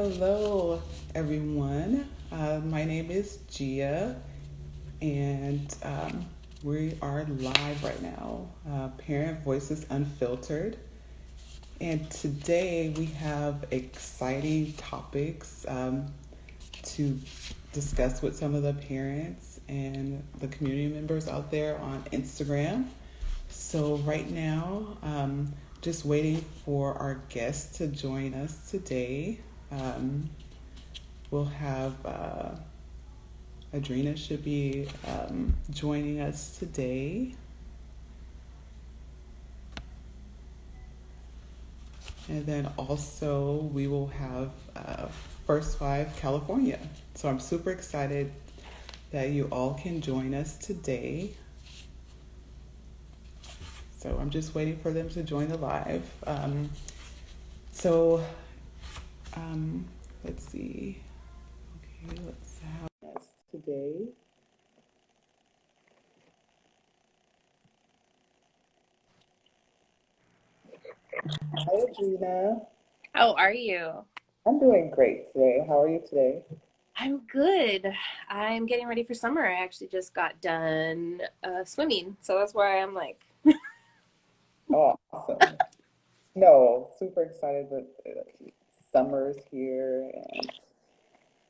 Hello, everyone. My name is Gia, and we are live right now. Parent Voices Unfiltered. And today we have exciting topics to discuss with some of the parents and the community members out there on Instagram. So, right now, just waiting for our guests to join us today. Um, we'll have Adrena should be joining us today. And then also we will have First Five California. So I'm super excited that you all can join us today. So I'm just waiting for them to join the live. So let's see. Okay, let's have us today. Hi, Adrena. How are you? I'm doing great today. How are you today? I'm good. I'm getting ready for summer. I actually just got done swimming, so that's why I'm like, Oh, awesome. No, super excited that summer's here and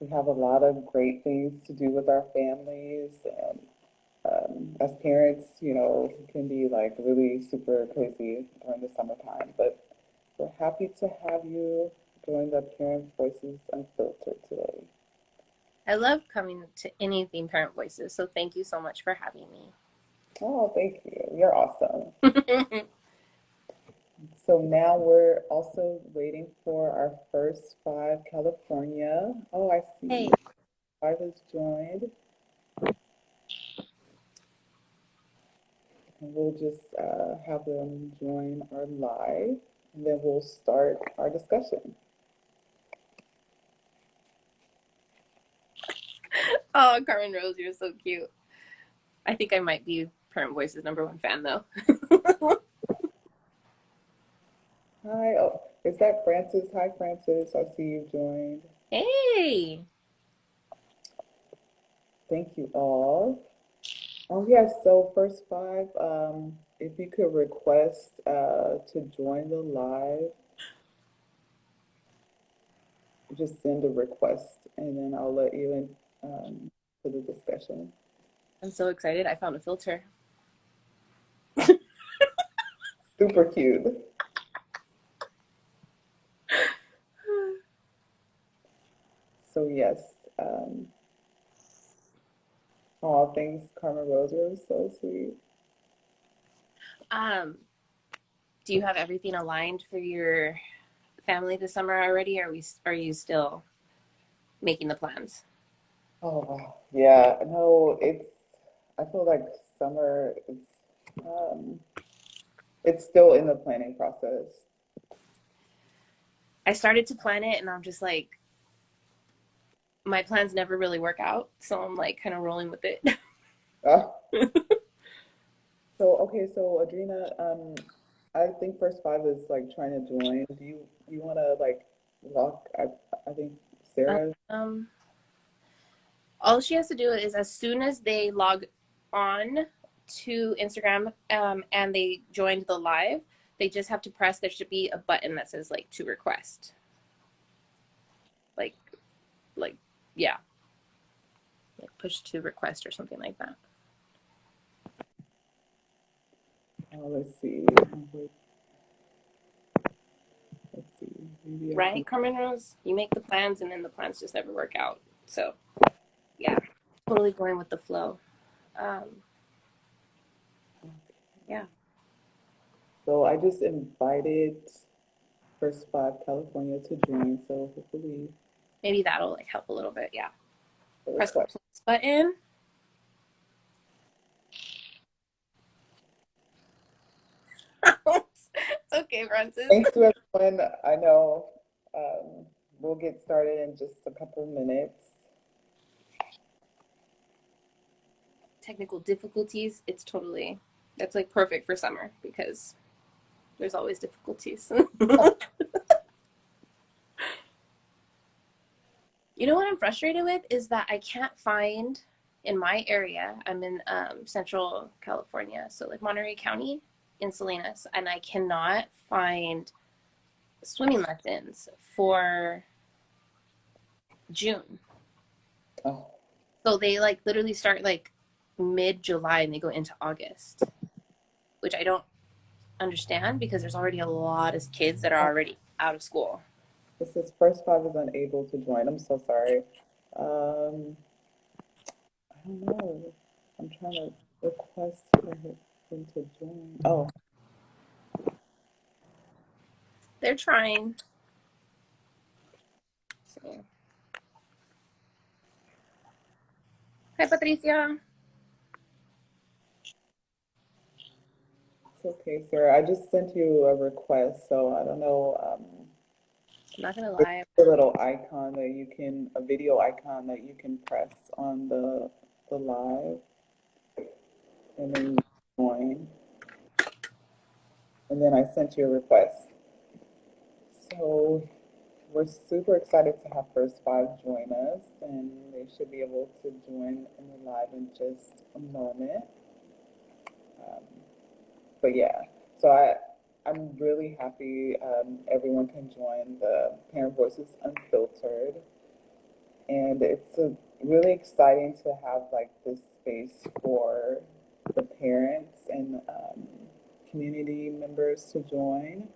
we have a lot of great things to do with our families. And as parents, it can be like really super crazy during the summertime. But we're happy to have you join the Parent Voices Unfiltered today. I love coming to anything Parent Voices, so thank you so much for having me. Oh, thank you. You're awesome. So now we're also waiting for our first five California. Oh, I see. Hey, Five has joined. And we'll just have them join our live, and then we'll start our discussion. oh, Carmen Rose, you're so cute. I think I might be Parent Voices #1 fan though. Hi, oh, is that Francis? Hi, Francis. I see you joined. Hey, Thank you all. Oh, yes. So, first five, if you could request to join the live, just send a request, and then I'll let you in for the discussion. I'm so excited. I found a filter. Super cute. So, yes. Oh, thanks, Carmen Rose. You're so sweet. Um, do you have everything aligned for your family this summer already? Are you still making the plans? Oh, wow. Yeah. No, I feel like summer is, um, it's still in the planning process. I started to plan it, and I'm just like, my plans never really work out, so I'm like kind of rolling with it. Uh, okay, so Adrena, I think First Five is like trying to join. Do you want to like walk? I think Sarah. um, all she has to do is as soon as they log on to Instagram and they joined the live, they just have to press. There should be a button that says like to request, like like yeah, like push to request or something like that. Let's see. Let's see. Maybe I can. Right, Carmen Rose? You make the plans and then the plans just never work out. So yeah, totally going with the flow. Um, yeah, So I just invited First Five California to join. So hopefully maybe that'll like help a little bit. Yeah, the press the request. plus button. It's okay, Francis. Thanks to everyone. I know um, we'll get started in just a couple minutes. Technical difficulties, it's totally that's like perfect for summer because there's always difficulties. You know what I'm frustrated with is that I can't find in my area. I'm in Central California, so like Monterey County in Salinas, and I cannot find swimming lessons for June. Oh, So they like literally start like mid July and they go into August, which I don't understand because there's already a lot of kids that are already out of school. this is first five is unable to join. I'm so sorry. Um, I don't know. I'm trying to request for him to join. Oh, They're trying. So. Hi, Patricia. it's okay, sir. I just sent you a request, so I don't know. I'm not gonna There's lie. a little icon that you can, a video icon that you can press on the live, and then you join. And then I sent you a request. So we're super excited to have First Five join us, and they should be able to join in the live in just a moment. Um, but yeah, so I'm really happy everyone can join the Parent Voices Unfiltered, and it's really exciting to have like this space for the parents and community members to join.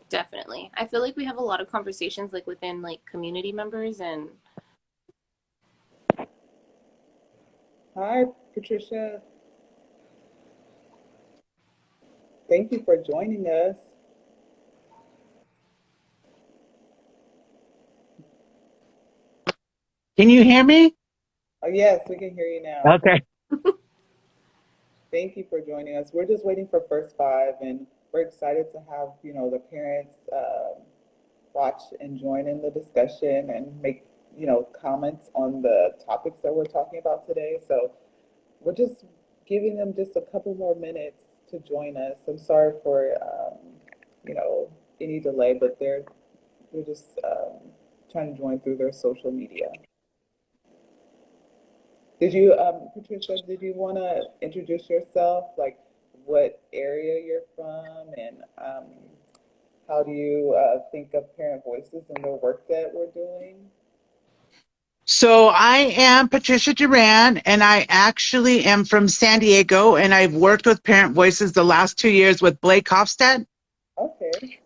Definitely. I feel like we have a lot of conversations like within like community members and Hi, Patricia. Thank you for joining us. Can you hear me? Oh, yes, we can hear you now. Okay. Thank you for joining us. We're just waiting for First Five, and we're excited to have, the parents watch and join in the discussion and make, comments on the topics that we're talking about today. So we're just giving them just a couple more minutes to join us. I'm sorry for, you know, any delay, but they're just trying to join through their social media. Did you, Patricia, did you want to introduce yourself, like what area you're from, and how do you think of Parent Voices and the work that we're doing? So I am Patricia Duran, and I actually am from San Diego, and I've worked with Parent Voices the last 2 years with Blake Hofstad. Okay,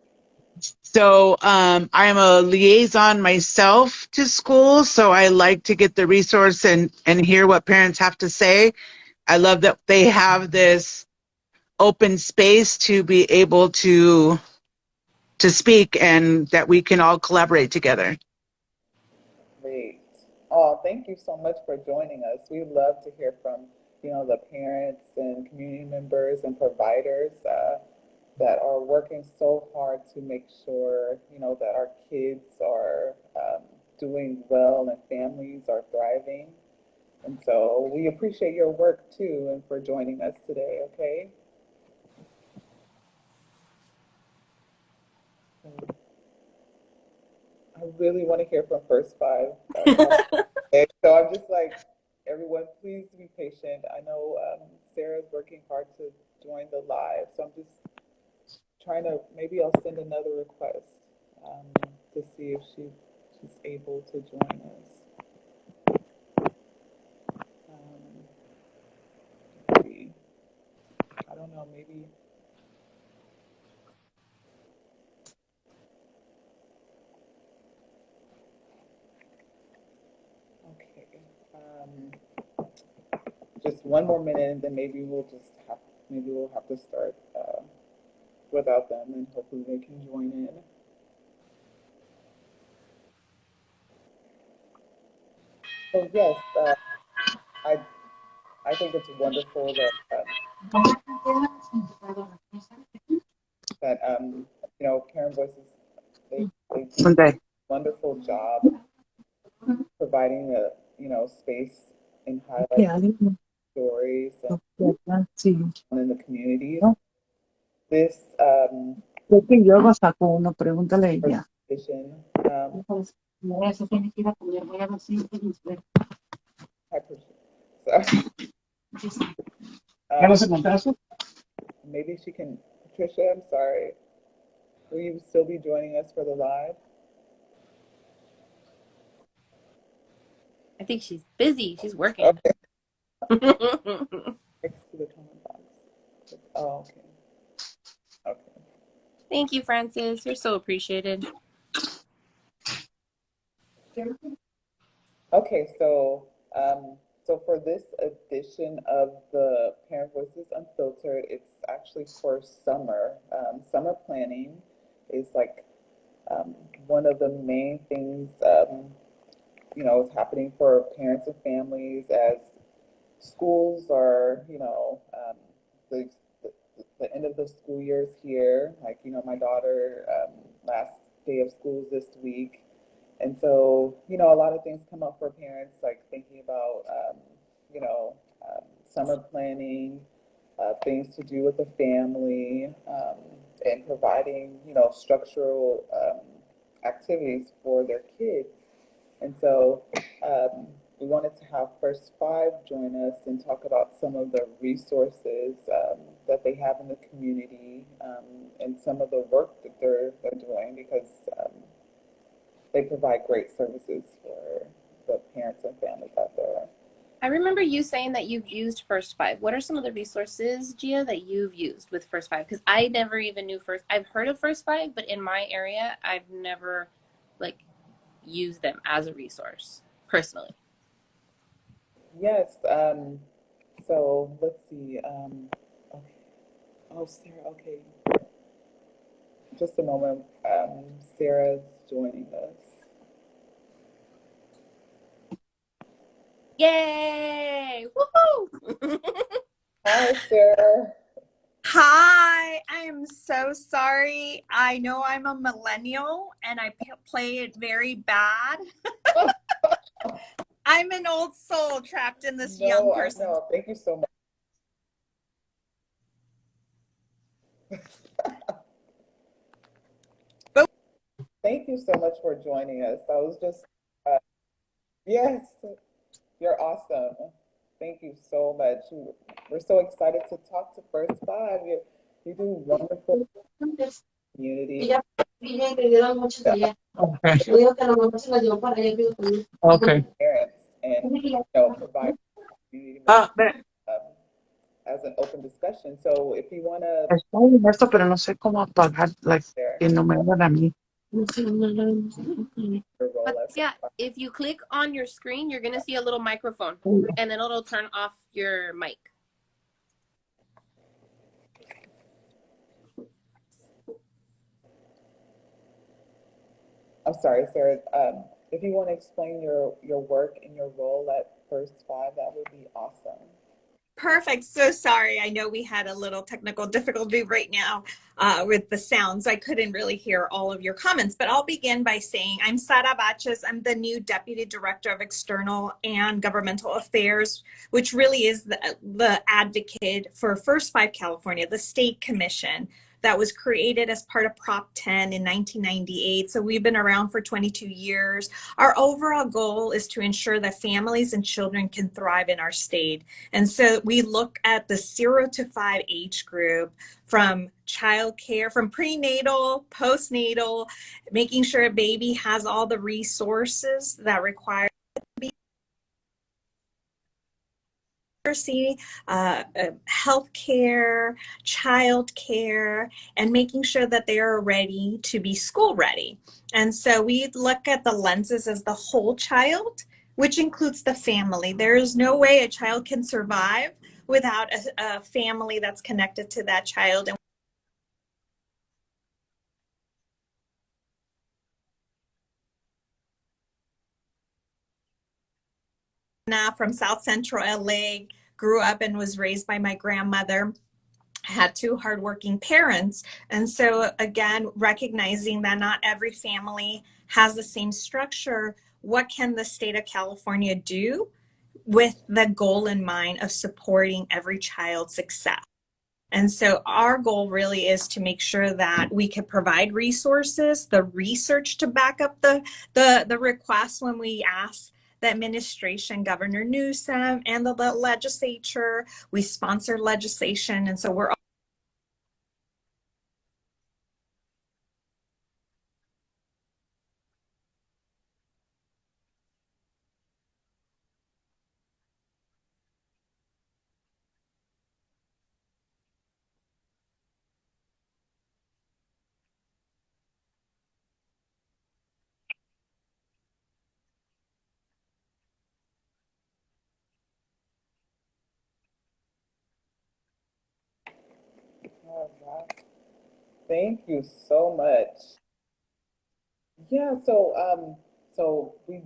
So I am a liaison myself to schools, so I like to get the resource and hear what parents have to say. I love that they have this open space to be able to speak and that we can all collaborate together. great. Oh, thank you so much for joining us. We love to hear from, the parents and community members and providers that are working so hard to make sure, that our kids are doing well and families are thriving. And so we appreciate your work too and for joining us today, okay? I really want to hear from First Five. So I'm just like, everyone, please be patient. I know Sarah's working hard to join the live, so I'm just trying to, maybe I'll send another request to see if she's able to join us. Um, let's see. I don't know, maybe. Okay. Just one more minute, and then maybe we'll have to start without them, and hopefully they can join in. So yes, I I think it's wonderful that Parent Voices they do Sunday. a wonderful job providing a space and highlighting stories and in the communities. This Creo que yo sacó uno, pregúntale a ella. presentation. Eso tiene que ir a comer, voy a ver si I appreciate ¿Ya los um, encontraste? maybe she can, Patricia, I'm sorry. Will you still be joining us for the live? I think she's busy. She's working. Okay, next to the comment box. Oh, okay. Okay. Thank you, Francis. You're so appreciated. Okay, so for this edition of the Parent Voices Unfiltered, it's actually for summer. Summer planning is like um, one of the main things is happening for parents and families as schools are, the, the end of the school year is here. Like, my daughter, last day of school is this week. And so, a lot of things come up for parents, like thinking about, you know, summer planning, things to do with the family, and providing, structural activities for their kids. And so we wanted to have First Five join us and talk about some of the resources that they have in the community, and some of the work that they're doing, because they provide great services for the parents and families out there. I remember you saying that you've used First Five. What are some of the resources, Gia, that you've used with First Five? Because I never even knew First. I've heard of First Five, but in my area, I've never like used them as a resource personally. Yes. So let's see. Okay. Oh, Sarah. Okay. Just a moment. Sarah's joining us. Yay! Woohoo! Hi, Sarah. Hi, I am so sorry. I know I'm a millennial and I play it very bad. I'm an old soul trapped in this young No, I person. know. Thank you so much. Thank you so much for joining us. I was just, yes, you're awesome. Thank you so much. We're so excited to talk to First Five. You do wonderful community. Okay. Okay. Parents and provide community um, as an open discussion. So if you want to Estoy en esto, pero no sé cómo apagar, like, share que no me hagan a mí. your But role as yeah, if you click on your screen, you're gonna see a little microphone, and then it'll turn off your mic. I'm sorry, Sarah. If you want to explain your work and your role at First Five, that would be awesome. Perfect. So sorry. I know we had a little technical difficulty right now with the sounds. I couldn't really hear all of your comments, but I'll begin by saying I'm Sara Baches. I'm the new Deputy Director of External and Governmental Affairs, which really is the advocate for First Five California, the state commission that was created as part of Prop 10 in 1998. So we've been around for 22 years. Our overall goal is to ensure that families and children can thrive in our state. And so we look at the 0 to 5 age group, from childcare, from prenatal, postnatal, making sure a baby has all the resources that require healthcare, childcare, and making sure that they are ready to be school ready. And so we look at the lenses as the whole child, which includes the family. There is no way a child can survive without a family that's connected to that child. And from South Central LA, grew up and was raised by my grandmother, had two hardworking parents. And so again, recognizing that not every family has the same structure, what can the state of California do with the goal in mind of supporting every child's success? And so our goal really is to make sure that we can provide resources, the research to back up the requests when we ask the administration, Governor Newsom, and the legislature. We sponsor legislation, and so we're Oh, wow. Thank you so much. Yeah, so we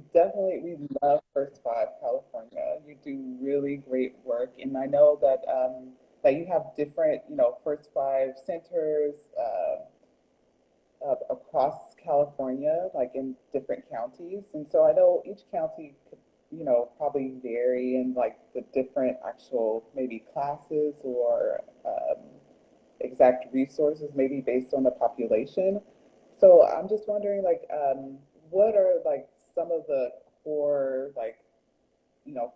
love First Five California. You do really great work, and I know that you have different, First Five centers across California, like in different counties, and so I know each county could, probably vary in like the different actual maybe classes or exact resources, maybe based on the population. So I'm just wondering, like, what are like some of the core, like,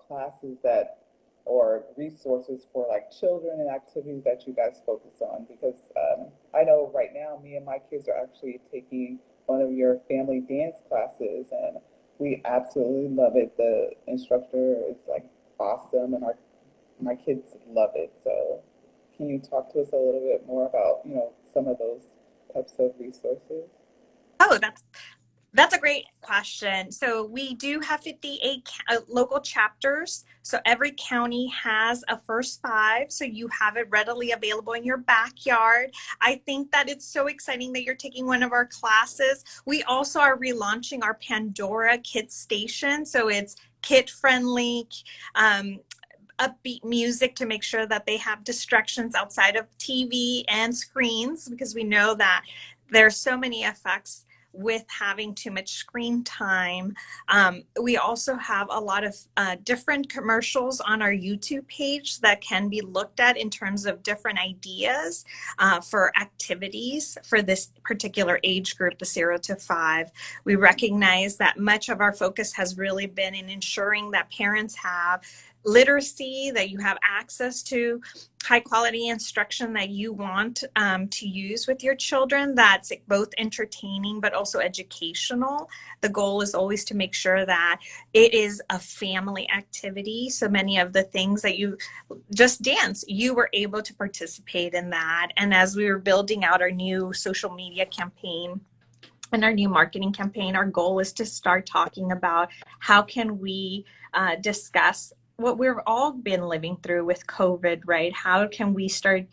classes that or resources for like children and activities that you guys focus on? Because I know right now, me and my kids are actually taking one of your family dance classes, and we absolutely love it. The instructor is like awesome, and our my kids love it. So, can you talk to us a little bit more about, some of those types of resources? oh, that's a great question. So we do have 58 local chapters. So every county has a first five. So you have it readily available in your backyard. I think that it's so exciting that you're taking one of our classes. We also are relaunching our Pandora Kids Station. So it's kid friendly. Upbeat music to make sure that they have distractions outside of TV and screens, because we know that there's so many effects with having too much screen time. We also have a lot of different commercials on our YouTube page that can be looked at in terms of different ideas for activities for this particular age group, the 0 to 5. We recognize that much of our focus has really been in ensuring that parents have literacy, that you have access to high quality instruction that you want to use with your children, that's both entertaining but also educational. The goal is always to make sure that it is a family activity. So many of the things that you just dance, you were able to participate in that. And as we were building out our new social media campaign and our new marketing campaign, our goal is to start talking about how can we discuss what we've all been living through with COVID, right? How can we start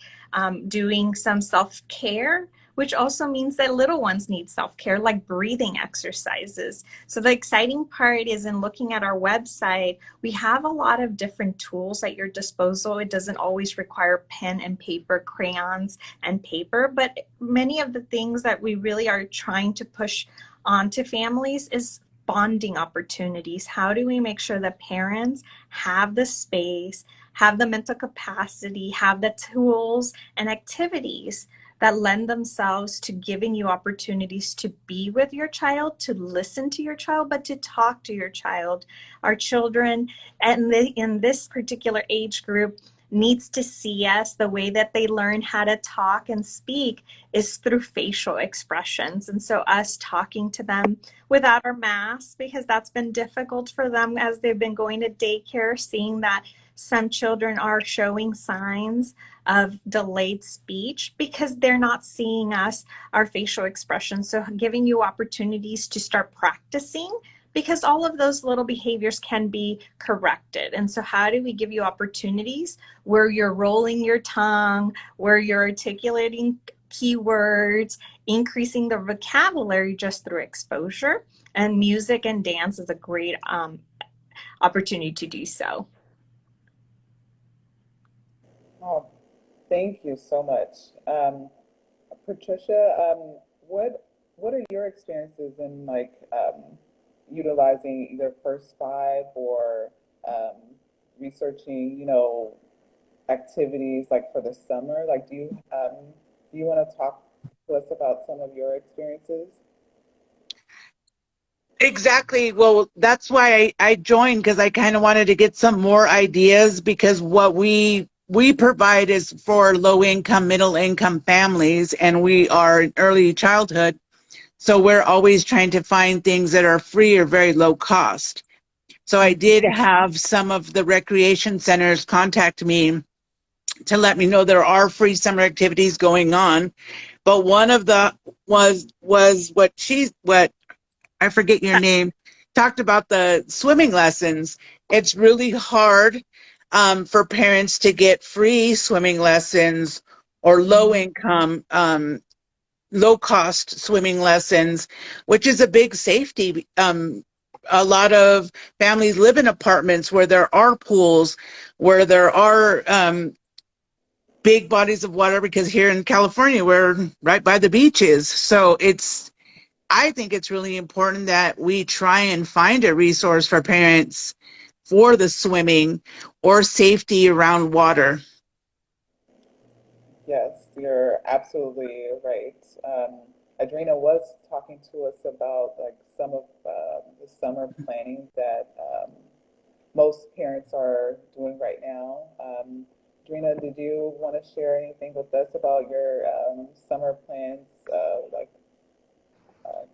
doing some self-care, which also means that little ones need self-care, like breathing exercises. So the exciting part is in looking at our website, we have a lot of different tools at your disposal. It doesn't always require pen and paper, crayons and paper, but many of the things that we really are trying to push onto families is bonding opportunities. How do we make sure that parents have the space, have the mental capacity, have the tools and activities that lend themselves to giving you opportunities to be with your child, to listen to your child, but to talk to your child. Our children and in this particular age group needs to see us. The way that they learn how to talk and speak is through facial expressions. And so us talking to them without our masks, because that's been difficult for them as they've been going to daycare, seeing that some children are showing signs of delayed speech because they're not seeing us, our facial expressions. So giving you opportunities to start practicing, because all of those little behaviors can be corrected. And so how do we give you opportunities where you're rolling your tongue, where you're articulating keywords, increasing the vocabulary just through exposure? And music and dance is a great opportunity to do so. Oh, thank you so much. Patricia, what are your experiences in like utilizing either First Five or researching, activities like for the summer? Like, do you want to talk to us about some of your experiences? Exactly. Well, that's why I joined, because I kind of wanted to get some more ideas, because what we provide is for low income, middle income families, and we are in early childhood. So we're always trying to find things that are free or very low cost. So I did have some of the recreation centers contact me to let me know there are free summer activities going on. But one of the was what I forget your name, talked about the swimming lessons. It's really hard for parents to get free swimming lessons or low income, low cost swimming lessons, which is a big safety. A lot of families live in apartments where there are pools, where there are big bodies of water, because here in California, we're right by the beaches. So I think it's really important that we try and find a resource for parents for the swimming or safety around water. Yes, you're absolutely right. Adrena was talking to us about like some of the summer planning that most parents are doing right now. Adrena, did you want to share anything with us about your summer plans, like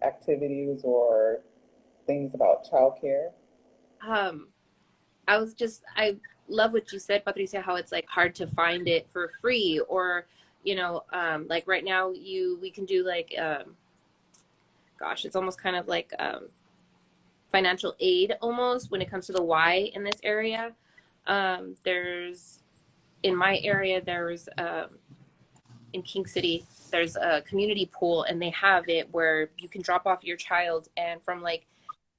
activities or things about childcare? Um, I love what you said, Patricia, how it's like hard to find it for free, or, like right now we can do like, gosh, it's almost kind of like, financial aid almost when it comes to the Y in this area. There's, in my area, in King City, there's a community pool, and they have it where you can drop off your child, and from like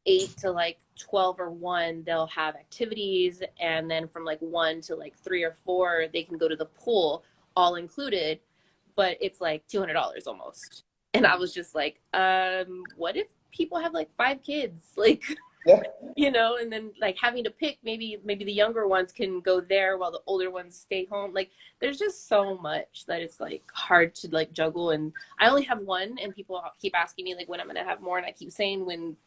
8 to like 12 or 1, they'll have activities, and then from like 1 to like 3 or 4, they can go to the pool, all included, but it's like $200 almost. And I was just like, what if people have like 5 kids, like, Yeah. and then like having to pick, maybe the younger ones can go there while the older ones stay home. Like, there's just so much that it's like hard to like juggle. And I only have one, and people keep asking me like when I'm gonna have more, and I keep saying when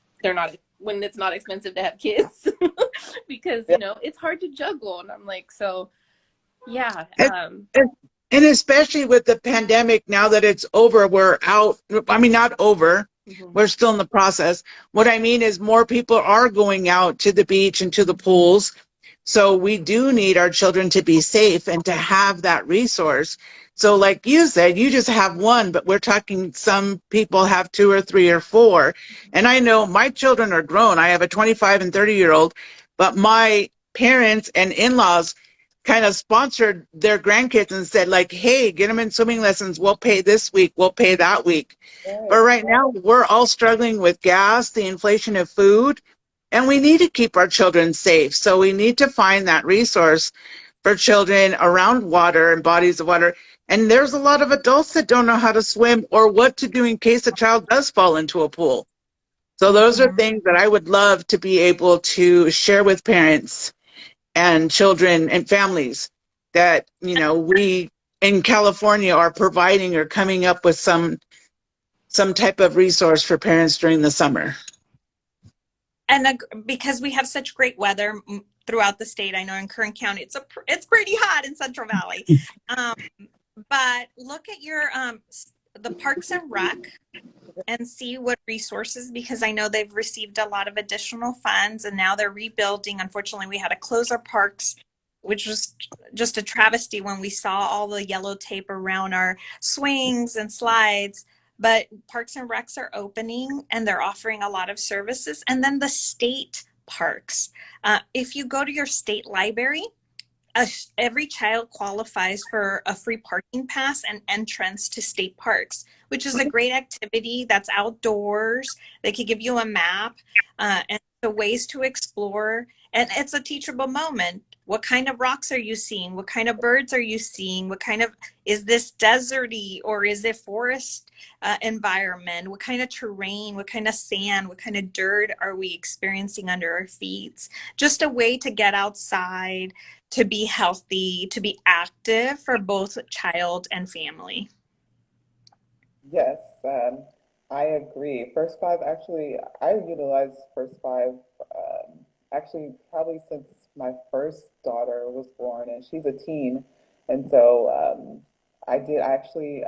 it's not expensive to have kids, because it's hard to juggle. And I'm like, so yeah. And, and especially with the pandemic, now that it's over, we're out. I mean, not over. Mhm. We're still in the process. What I mean is more people are going out to the beach and to the pools. So we do need our children to be safe and to have that resource. So like you said, you just have one, but we're talking some people have 2 or 3 or 4. And I know my children are grown. I have a 25 and 30-year-old, but my parents and in-laws kind of sponsored their grandkids and said like, hey, get them in swimming lessons. We'll pay this week. We'll pay that week. But Right. right now we're all struggling with gas, the inflation of food, and we need to keep our children safe. So we need to find that resource for children around water and bodies of water. And there's a lot of adults that don't know how to swim or what to do in case a child does fall into a pool. So those are things that I would love to be able to share with parents and children and families, that, we in California are providing or coming up with some type of resource for parents during the summer. And because we have such great weather throughout the state, I know in Kern County it's pretty hot in Central Valley. But look at your the Parks and Rec and see what resources, because I know they've received a lot of additional funds, and now they're rebuilding. Unfortunately, we had to close our parks, which was just a travesty when we saw all the yellow tape around our swings and slides. But Parks and Recs are opening, and they're offering a lot of services. And then the state parks. If you go to your state library, every child qualifies for a free parking pass and entrance to state parks, which is a great activity that's outdoors. They could give you a map and the ways to explore, and it's a teachable moment. What kind of rocks are you seeing? What kind of birds are you seeing? Is this deserty or is it forest environment? What kind of terrain, what kind of sand, what kind of dirt are we experiencing under our feet? Just a way to get outside, to be healthy, to be active for both child and family. Yes, I agree. First Five, actually, I utilize First Five actually probably since my first daughter was born, and she's a teen. And so I actually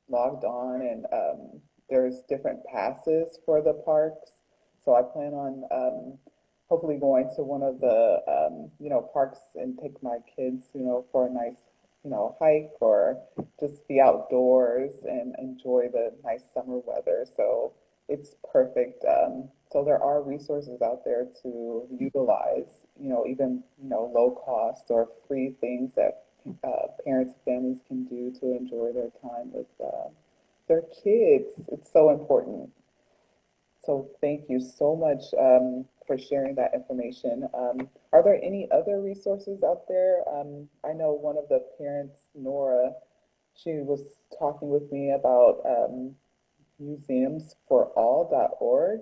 logged on, and there's different passes for the parks. So I plan on hopefully going to one of the parks and take my kids for a nice hike, or just be outdoors and enjoy the nice summer weather. So it's perfect. So there are resources out there to utilize, even low cost or free things that parents and families can do to enjoy their time with their kids. It's so important. So thank you so much for sharing that information. Are there any other resources out there? I know one of the parents, Nora, she was talking with me about museumsforall.org.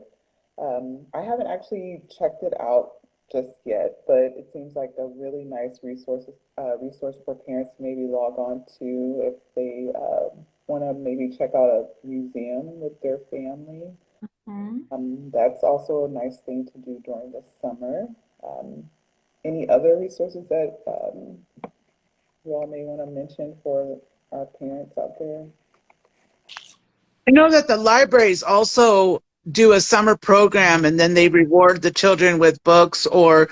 I haven't actually checked it out just yet, but it seems like a really nice resource for parents to maybe log on to if they want to maybe check out a museum with their family. Mhm. That's also a nice thing to do during the summer. Um, any other resources that you all may want to mention for our parents out there? I know that the libraries also do a summer program and then they reward the children with books or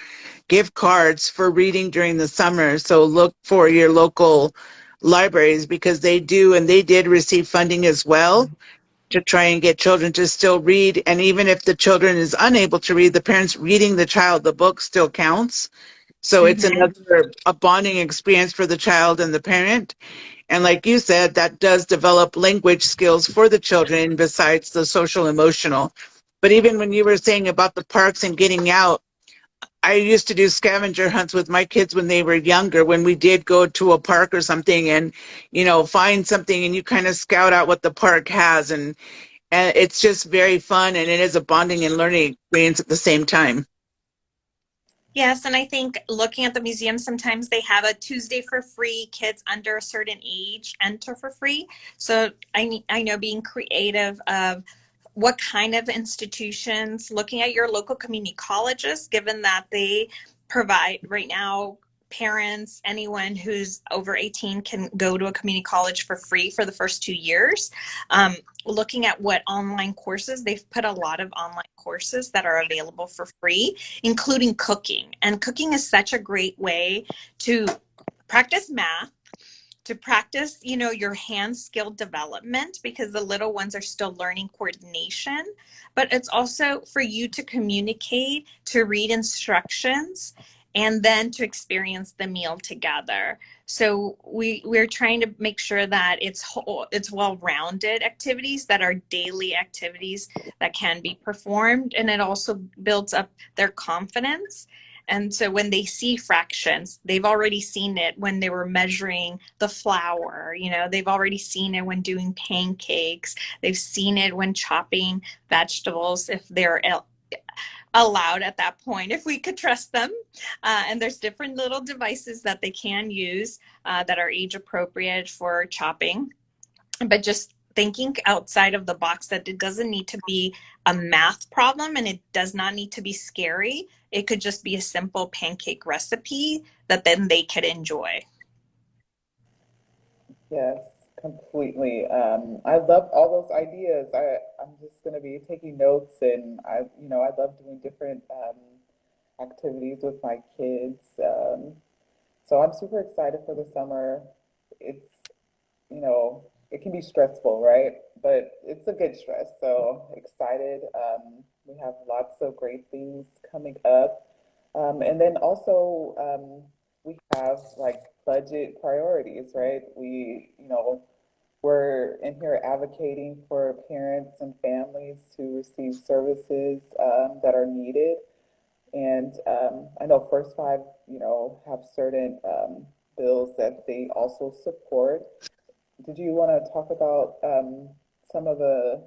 gift cards for reading during the summer. So look for your local libraries because they do and they did receive funding as well to try and get children to still read. And even if the children is unable to read, the parents reading the child the book still counts. So it's Mhm. another a bonding experience for the child and the parent. And like you said, that does develop language skills for the children besides the social emotional. But even when you were saying about the parks and getting out, I used to do scavenger hunts with my kids when they were younger, when we did go to a park or something and, find something and you kind of scout out what the park has. And it's just very fun and it is a bonding and learning experience at the same time. Yes, and I think looking at the museum, sometimes they have a Tuesday for free. Kids under a certain age enter for free. So I know being creative of what kind of institutions, looking at your local community colleges, given that they provide right now, parents, anyone who's over 18 can go to a community college for free for the first 2 years. Um, Looking at what online courses, they've put a lot of online courses that are available for free, including cooking. And cooking is such a great way to practice math, to practice, your hand skill development because the little ones are still learning coordination, but it's also for you to communicate, to read instructions, and then to experience the meal together. So we're trying to make sure that it's well-rounded activities that are daily activities that can be performed, and it also builds up their confidence. And so when they see fractions, they've already seen it when they were measuring the flour, they've already seen it when doing pancakes. They've seen it when chopping vegetables, if they're allowed at that point, if we could trust them. And there's different little devices that they can use that are age appropriate for chopping, but just thinking outside of the box, that it doesn't need to be a math problem and it does not need to be scary. It could just be a simple pancake recipe that then they could enjoy. Yes, completely. I love all those ideas. I'm just going to be taking notes, and I love doing different activities with my kids. So I'm super excited for the summer. It's, it can be stressful, right? But it's a good stress. So excited. We have lots of great things coming up. And then also, we have like budget priorities, right? We're in here advocating for parents and families to receive services that are needed. And I know First Five, have certain bills that they also support. Did you want to talk about some of the,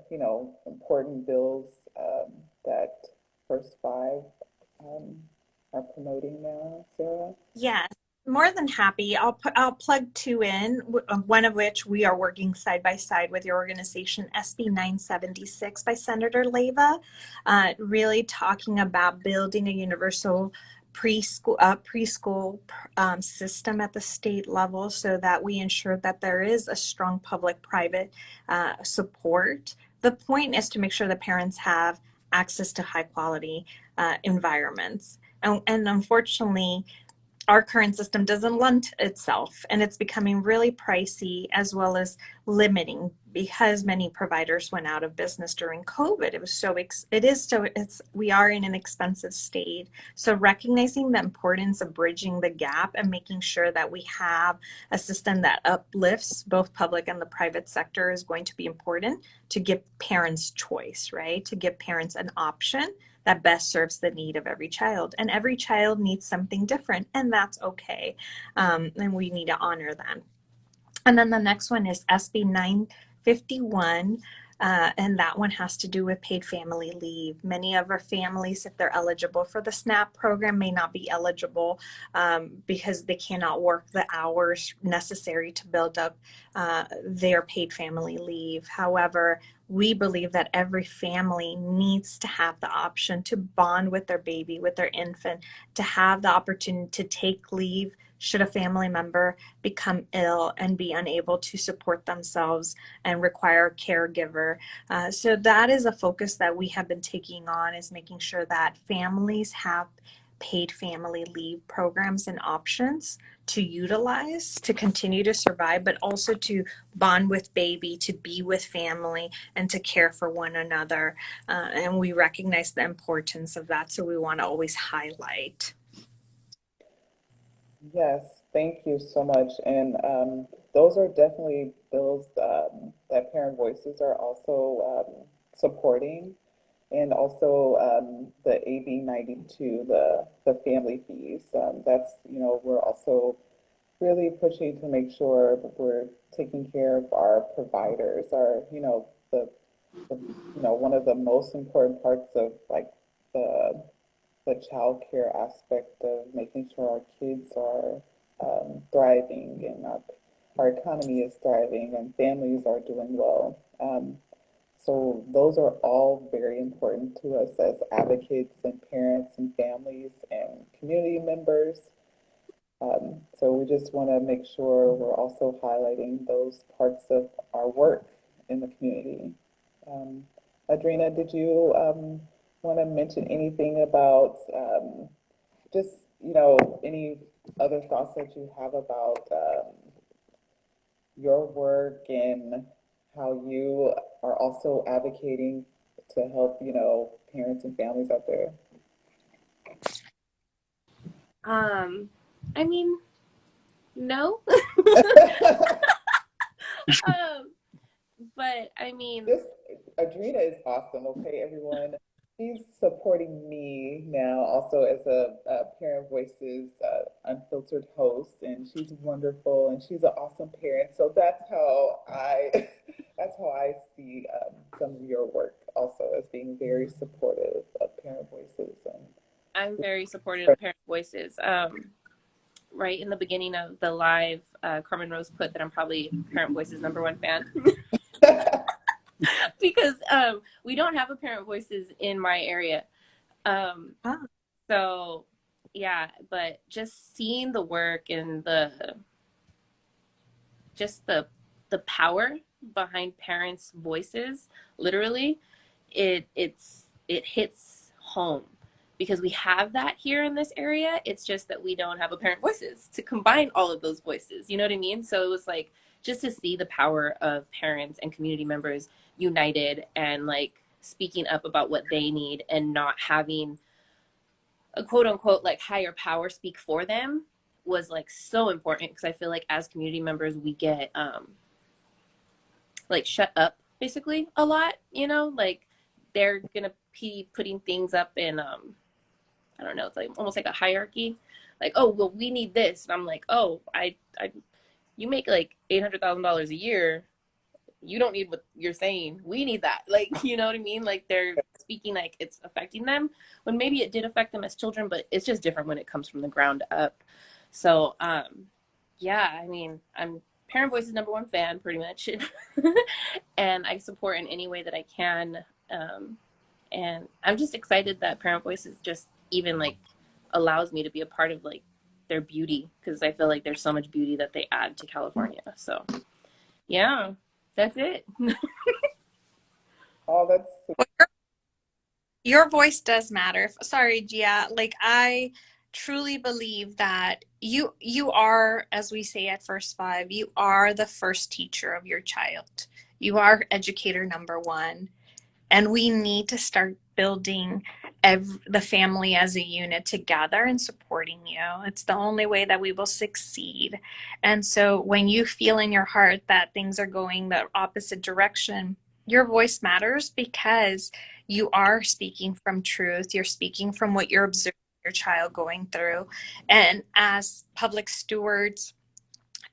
important bills that First Five um, are promoting now, Sarah? Yes, more than happy. I'll plug two in, one of which we are working side by side with your organization, SB 976 by Senator Leva, really talking about building a universal preschool system at the state level so that we ensure that there is a strong public-private support. The point is to make sure the parents have access to high quality environments. And unfortunately, our current system doesn't lend itself, and it's becoming really pricey as well as limiting because many providers went out of business during COVID. We are in an expensive state. So recognizing the importance of bridging the gap and making sure that we have a system that uplifts both public and the private sector is going to be important to give parents choice, right? To give parents an option that best serves the need of every child. And every child needs something different, and that's okay. And we need to honor that. And then the next one is SB 951. And that one has to do with paid family leave. Many of our families, if they're eligible for the SNAP program, may not be eligible because they cannot work the hours necessary to build up their paid family leave. However, we believe that every family needs to have the option to bond with their baby, with their infant, to have the opportunity to take leave should a family member become ill and be unable to support themselves and require a caregiver. So that is a focus that we have been taking on, is making sure that families have paid family leave programs and options to utilize to continue to survive, but also to bond with baby, to be with family, and to care for one another. And we recognize the importance of that, so we want to always highlight. Yes, thank you so much. And those are definitely bills that Parent Voices are also supporting. And also the AB 92, the family fees. That's, we're also really pushing to make sure that we're taking care of our providers, one of the most important parts of like the the child care aspect of making sure our kids are thriving and our economy is thriving and families are doing well. So those are all very important to us as advocates and parents and families and community members. So we just want to make sure we're also highlighting those parts of our work in the community. Um, Adrena, did you want to mention anything about just, any other thoughts that you have about your work and how you are also advocating to help, parents and families out there? I mean, no. um, but I mean, This Adrena is awesome. Okay, everyone. She's supporting me now also as a Parent Voices Unfiltered host, and she's wonderful, and she's an awesome parent. So that's how I that's how I see some of your work also as being very supportive of Parent Voices. And I'm very supportive of Parent Voices. Right in the beginning of the live, Carmen Rose put that I'm probably Parent Voices #1 fan. Because we don't have a Parent Voices in my area. So yeah, but just seeing the work and the power behind parents' voices, literally, it hits home because we have that here in this area. It's just that we don't have a Parent Voices to combine all of those voices. You know what I mean? So it was like just to see the power of parents and community members united and like speaking up about what they need and not having a quote unquote like higher power speak for them was like so important, because I feel like as community members we get like shut up basically a lot, like they're gonna be putting things up in I don't know, it's like almost like a hierarchy. Like, oh, well, we need this. And I'm like, oh, you make like $800,000 a year. You don't need what you're saying. We need that. Like, you know what I mean? Like they're speaking like it's affecting them when maybe it did affect them as children, but it's just different when it comes from the ground up. So, yeah, I mean, I'm Parent Voice's number one fan pretty much. And I support in any way that I can. And I'm just excited that Parent Voice is just even like allows me to be a part of like their beauty, because I feel like there's so much beauty that they add to California. So yeah, that's it. Oh, that's Your voice does matter. Sorry, Gia. Like I truly believe that you are, as we say at First Five, you are the first teacher of your child. You are educator number one. And we need to start building the family as a unit together and supporting you. It's the only way that we will succeed. And so when you feel in your heart that things are going the opposite direction, your voice matters because you are speaking from truth. You're speaking from what you're observing your child going through. And as public stewards,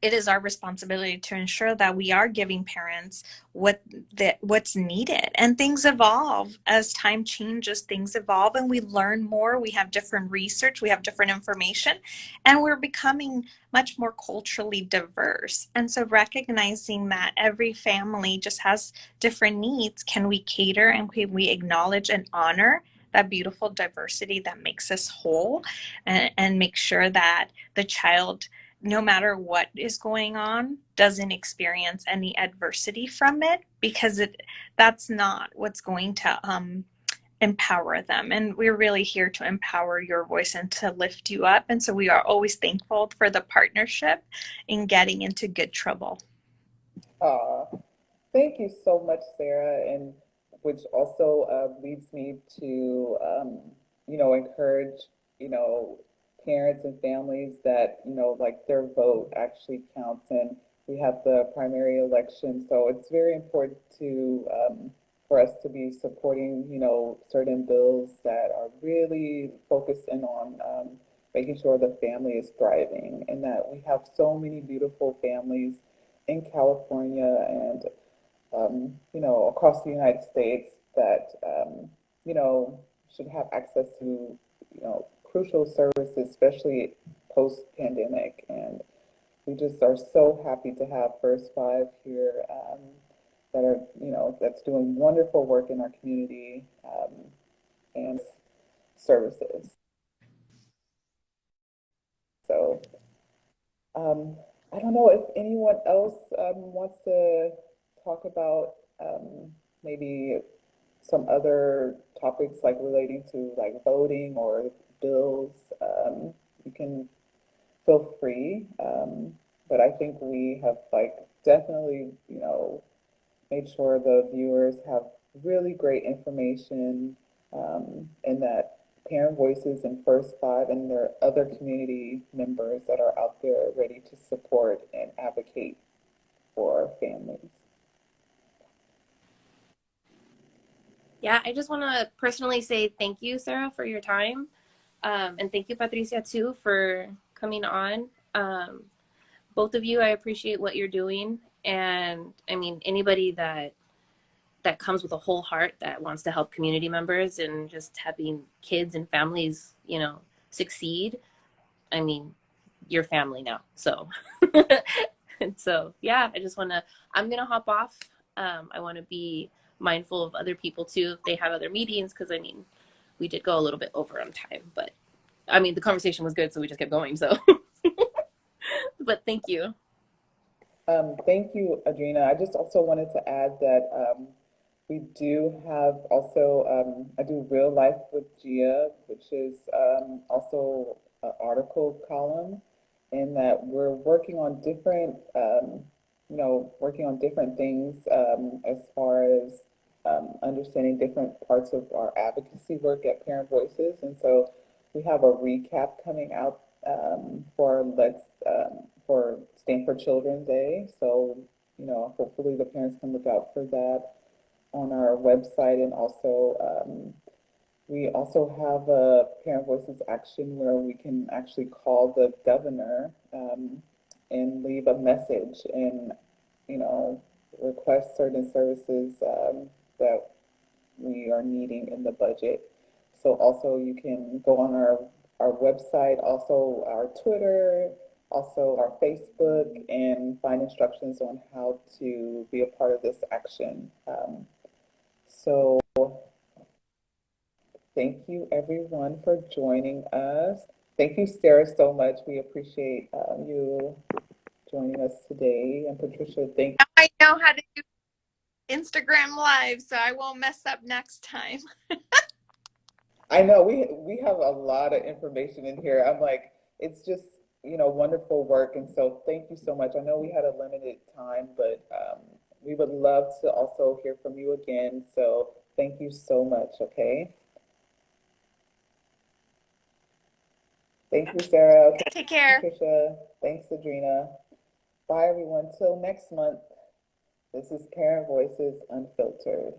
it is our responsibility to ensure that we are giving parents what's needed. And things evolve as time changes. Things evolve, and we learn more. We have different research. We have different information, and we're becoming much more culturally diverse. And so, recognizing that every family just has different needs, can we cater and can we acknowledge and honor that beautiful diversity that makes us whole, and make sure that the child, no matter what is going on, doesn't experience any adversity from it, because that's not what's going to empower them. And we're really here to empower your voice and to lift you up. And so we are always thankful for the partnership in getting into good trouble. thank you so much, Sarah, and which also leads me to, encourage, you know, parents and families that, like their vote actually counts. And we have the primary election, so it's very important to, for us to be supporting, certain bills that are really focused in on making sure the family is thriving, and that we have so many beautiful families in California and across the United States that, should have access to, crucial services, especially post-pandemic. And we just are so happy to have First Five here, that are, that's doing wonderful work in our community, and services. So, um, I don't know if anyone else wants to talk about, maybe some other topics like relating to like voting or bills. You can feel free. But I think we have like definitely, made sure the viewers have really great information, and that Parent Voices and First Five and their other community members that are out there ready to support and advocate for families. Yeah, I just want to personally say thank you, Sarah, for your time. And thank you, Patricia, too, for coming on. Both of you, I appreciate what you're doing. And I mean, anybody that comes with a whole heart that wants to help community members and just having kids and families, succeed. I mean, you're family now. So, and so, yeah, I'm going to hop off. I want to be mindful of other people too, if they have other meetings, because I mean, we did go a little bit over on time, but I mean, the conversation was good, so we just kept going. So, but thank you. Thank you, Adrina. I just also wanted to add that, we do have also, I do Real Life with Gia, which is, also an article column, in that we're working on different, working on different things, as far as, understanding different parts of our advocacy work at Parent Voices. And so we have a recap coming out, for Stand for Children Day. So, hopefully the parents can look out for that on our website, and also, We also have a Parent Voices action where we can actually call the governor and leave a message and, you know, request certain services that we are needing in the budget. So also you can go on our website, also our Twitter, also our Facebook, and find instructions on how to be a part of this action. So thank you everyone for joining us. Thank you, Sarah, so much. We appreciate you joining us today. And Patricia, thank Now I know how to do Instagram Live, so I won't mess up next time. I know we have a lot of information in here. I'm like, it's just, you know, wonderful work. And so thank you so much. I know we had a limited time, but we would love to also hear from you again. So thank you so much, okay? Thank you, Sarah. Okay, Take care. Patricia. Thanks, Adrena. Bye, everyone. Till next month. This is Parent Voices Unfiltered.